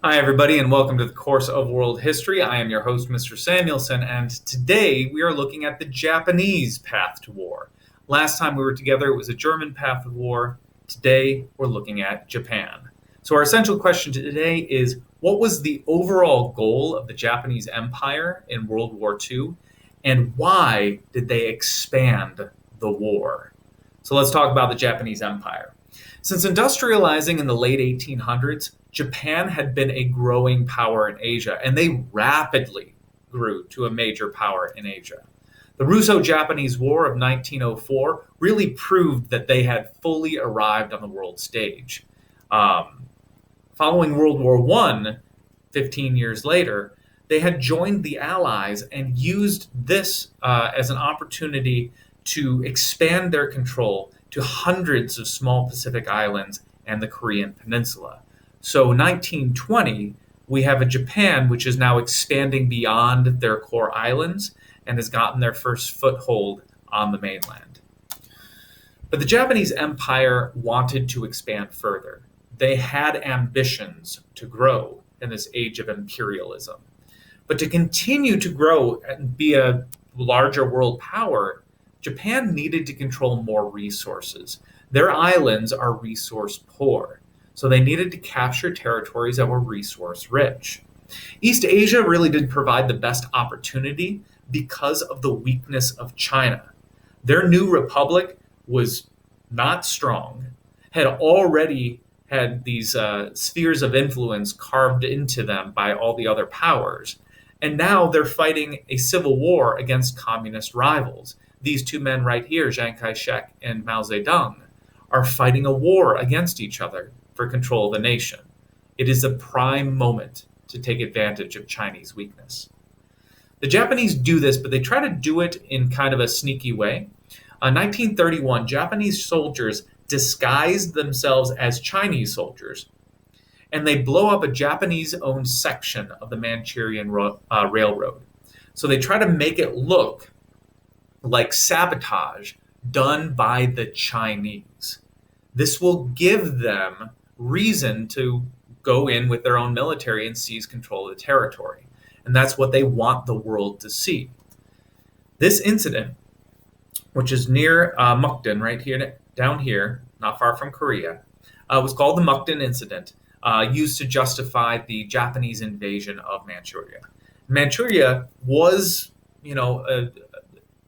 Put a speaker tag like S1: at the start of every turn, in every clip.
S1: Hi, everybody, and welcome to the Course of World History. I am your host, Mr. Samuelson, and today we are looking at the Japanese path to war. Last time we were together, it was a German path to war. Today, we're looking at Japan. So our essential question today is, what was the overall goal of the Japanese Empire in World War II, and why did they expand the war? So let's talk about the Japanese Empire. Since industrializing in the late 1800s, Japan had been a growing power in Asia, and they rapidly grew to a major power in Asia. The Russo-Japanese War of 1904 really proved that they had fully arrived on the world stage. Following World War I, 15 years later, they had joined the Allies and used this as an opportunity to expand their control to hundreds of small Pacific islands and the Korean Peninsula. So 1920, we have a Japan which is now expanding beyond their core islands and has gotten their first foothold on the mainland. But the Japanese Empire wanted to expand further. They had ambitions to grow in this age of imperialism. But to continue to grow and be a larger world power, Japan needed to control more resources. Their islands are resource poor, so they needed to capture territories that were resource rich. East Asia really did provide the best opportunity because of the weakness of China. Their new republic was not strong, had already had these spheres of influence carved into them by all the other powers, and now they're fighting a civil war against communist rivals. These two men right here, Chiang Kai-shek and Mao Zedong, are fighting a war against each other for control of the nation. It is a prime moment to take advantage of Chinese weakness. The Japanese do this, but they try to do it in kind of a sneaky way. In 1931, Japanese soldiers disguised themselves as Chinese soldiers, and they blow up a Japanese-owned section of the Manchurian Railroad. So they try to make it look like sabotage done by the Chinese. This will give them reason to go in with their own military and seize control of the territory. And that's what they want the world to see. This incident, which is near Mukden, right here, down here, not far from Korea, was called the Mukden Incident, used to justify the Japanese invasion of Manchuria. Manchuria was,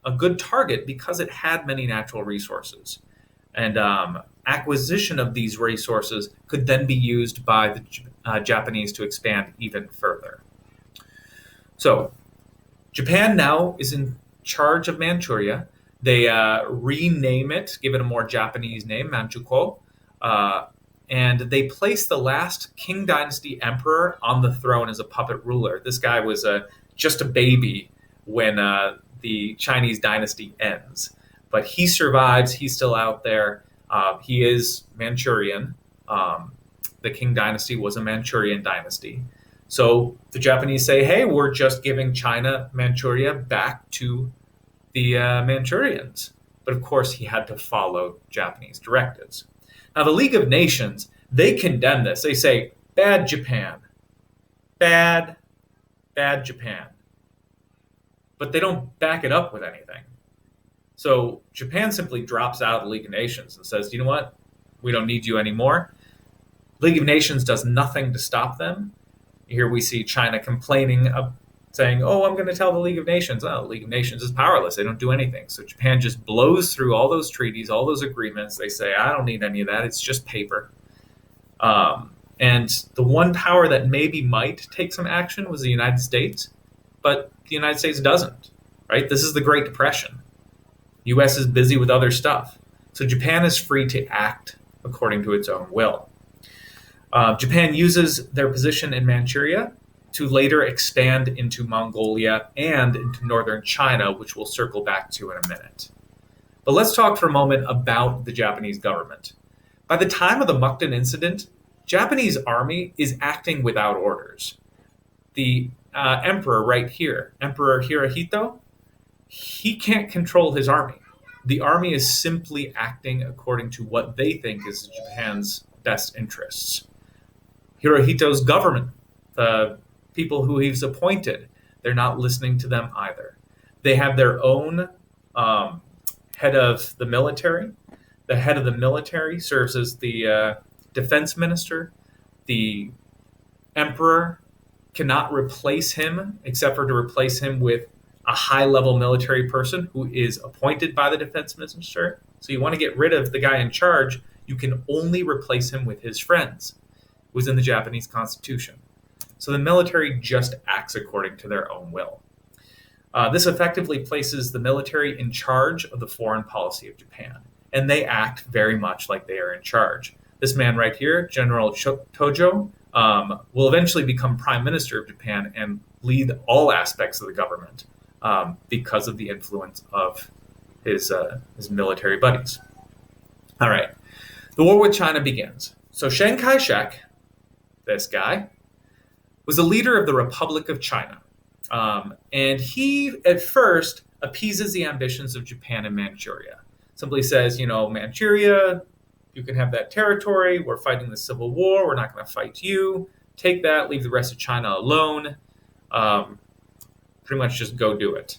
S1: a good target because it had many natural resources. And acquisition of these resources could then be used by the Japanese to expand even further. So Japan now is in charge of Manchuria. They rename it, give it a more Japanese name, Manchukuo, and they place the last Qing Dynasty emperor on the throne as a puppet ruler. This guy was just a baby when the Chinese dynasty ends. But he survives. He's still out there. He is Manchurian. The Qing dynasty was a Manchurian dynasty. So the Japanese say, hey, we're just giving China Manchuria back to the Manchurians. But of course, he had to follow Japanese directives. Now, the League of Nations, they condemn this. They say, bad Japan. Bad Japan. But they don't back it up with anything. So Japan simply drops out of the League of Nations and says, you know what? We don't need you anymore. League of Nations does nothing to stop them. Here we see China complaining, saying, oh, I'm going to tell the League of Nations. Oh, the League of Nations is powerless. They don't do anything. So Japan just blows through all those treaties, all those agreements. They say, I don't need any of that. It's just paper. And the one power that maybe might take some action was the United States, but the United States doesn't, right? This is the Great Depression. U.S. is busy with other stuff. So Japan is free to act according to its own will. Japan uses their position in Manchuria to later expand into Mongolia and into northern China, which we'll circle back to in a minute. But let's talk for a moment about the Japanese government. By the time of the Mukden Incident, Japanese army is acting without orders. The emperor right here, Emperor Hirohito, he can't control his army. The army is simply acting according to what they think is Japan's best interests. Hirohito's government the people who he's appointed, they're not listening to them either. They have their own head of the military. The head of the military serves as the defense minister. The emperor cannot replace him except for to replace him with a high-level military person who is appointed by the defense minister. So you want to get rid of the guy in charge, you can only replace him with his friends. It was in the Japanese constitution. So the military just acts according to their own will. This effectively places the military in charge of the foreign policy of Japan, and they act very much like they are in charge. This man right here, General Tojo, will eventually become prime minister of Japan and lead all aspects of the government because of the influence of his military buddies. All right, the war with China begins. So Chiang Kai-shek, this guy, was the leader of the Republic of China. And he, at first, appeases the ambitions of Japan and Manchuria. Simply says, Manchuria, you can have that territory. We're fighting the civil war. We're not going to fight you. Take that. Leave the rest of China alone. Pretty much just go do it.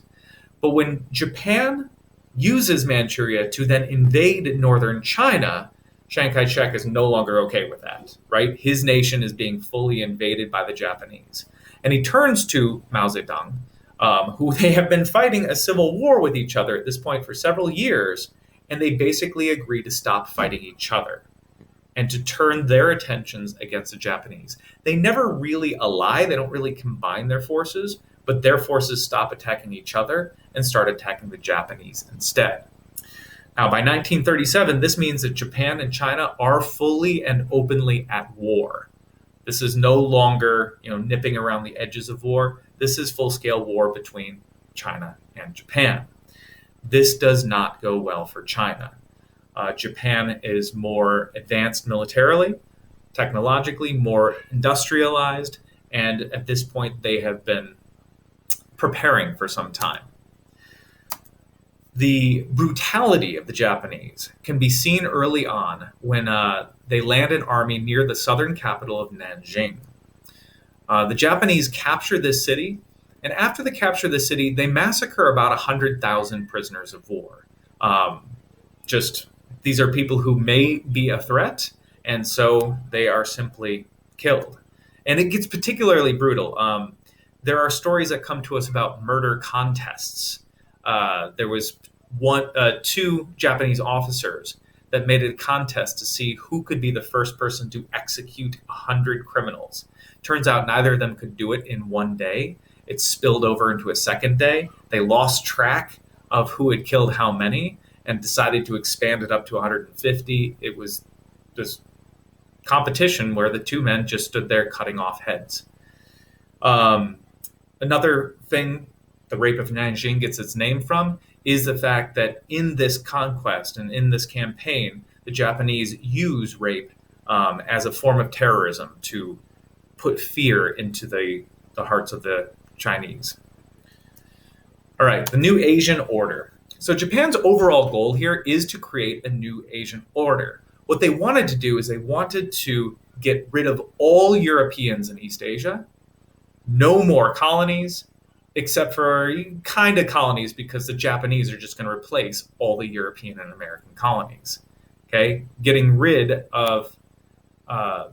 S1: But when Japan uses Manchuria to then invade northern China, Chiang Kai-shek is no longer okay with that, right? His nation is being fully invaded by the Japanese. And he turns to Mao Zedong, who they have been fighting a civil war with each other at this point for several years, and they basically agree to stop fighting each other and to turn their attentions against the Japanese. They never really ally, they don't really combine their forces, but their forces stop attacking each other and start attacking the Japanese instead. Now, by 1937, this means that Japan and China are fully and openly at war. This is no longer, nipping around the edges of war. This is full-scale war between China and Japan. This does not go well for China. Japan is more advanced militarily, technologically, more industrialized, and at this point, they have been preparing for some time. The brutality of the Japanese can be seen early on when they land an army near the southern capital of Nanjing. The Japanese capture this city, and after they capture the city, they massacre about 100,000 prisoners of war. These are people who may be a threat, and so they are simply killed. And it gets particularly brutal. There are stories that come to us about murder contests. There was two Japanese officers that made it a contest to see who could be the first person to execute 100 criminals. Turns out neither of them could do it in one day. It spilled over into a second day. They lost track of who had killed how many and decided to expand it up to 150. It was this competition where the two men just stood there cutting off heads. Another thing the rape of Nanjing gets its name from is the fact that in this conquest and in this campaign, the Japanese use rape as a form of terrorism to put fear into the hearts of the Chinese. All right, the new Asian order. So Japan's overall goal here is to create a new Asian order. What they wanted to do is they wanted to get rid of all Europeans in East Asia, no more colonies, except for kind of colonies because the Japanese are just going to replace all the European and American colonies. Okay, getting rid of the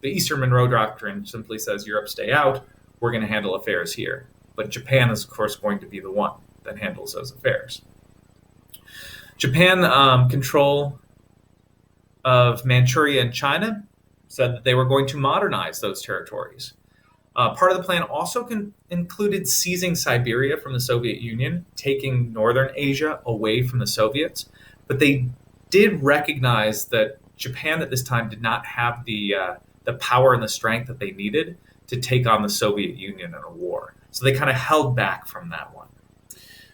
S1: Eastern Monroe Doctrine simply says Europe stay out, we're going to handle affairs here. But Japan is, of course, going to be the one that handles those affairs. Japan control of Manchuria and China said that they were going to modernize those territories. Part of the plan also included seizing Siberia from the Soviet Union, taking Northern Asia away from the Soviets. But they did recognize that Japan at this time did not have the power and the strength that they needed to take on the Soviet Union in a war. So they kind of held back from that one.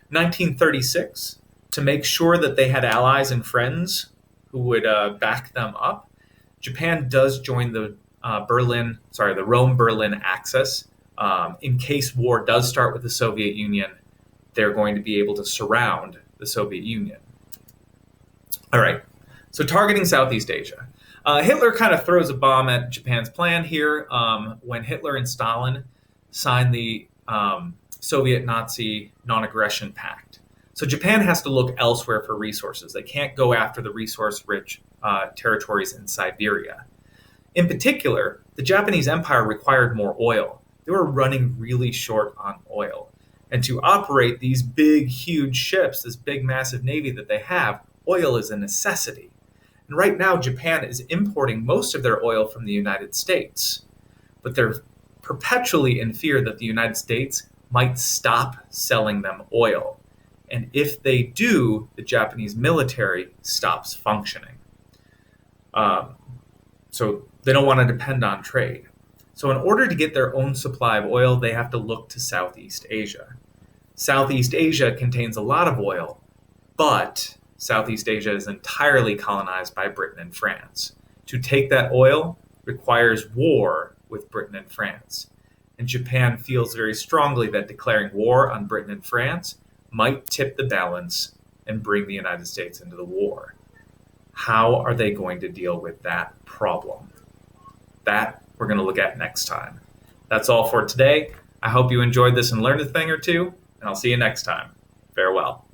S1: 1936, to make sure that they had allies and friends who would back them up, Japan does join the Rome-Berlin axis. In case war does start with the Soviet Union, they're going to be able to surround the Soviet Union. All right, so targeting Southeast Asia. Hitler kind of throws a bomb at Japan's plan here when Hitler and Stalin signed the Soviet-Nazi Non-Aggression Pact. So Japan has to look elsewhere for resources. They can't go after the resource-rich territories in Siberia. In particular, the Japanese Empire required more oil. They were running really short on oil. And to operate these big, huge ships, this big, massive navy that they have, oil is a necessity. And right now, Japan is importing most of their oil from the United States. But they're perpetually in fear that the United States might stop selling them oil. And if they do, the Japanese military stops functioning. So they don't want to depend on trade. So in order to get their own supply of oil, they have to look to Southeast Asia. Southeast Asia contains a lot of oil, but Southeast Asia is entirely colonized by Britain and France. To take that oil requires war with Britain and France. And Japan feels very strongly that declaring war on Britain and France might tip the balance and bring the United States into the war. How are they going to deal with that problem? That we're going to look at next time. That's all for today. I hope you enjoyed this and learned a thing or two, and I'll see you next time. Farewell.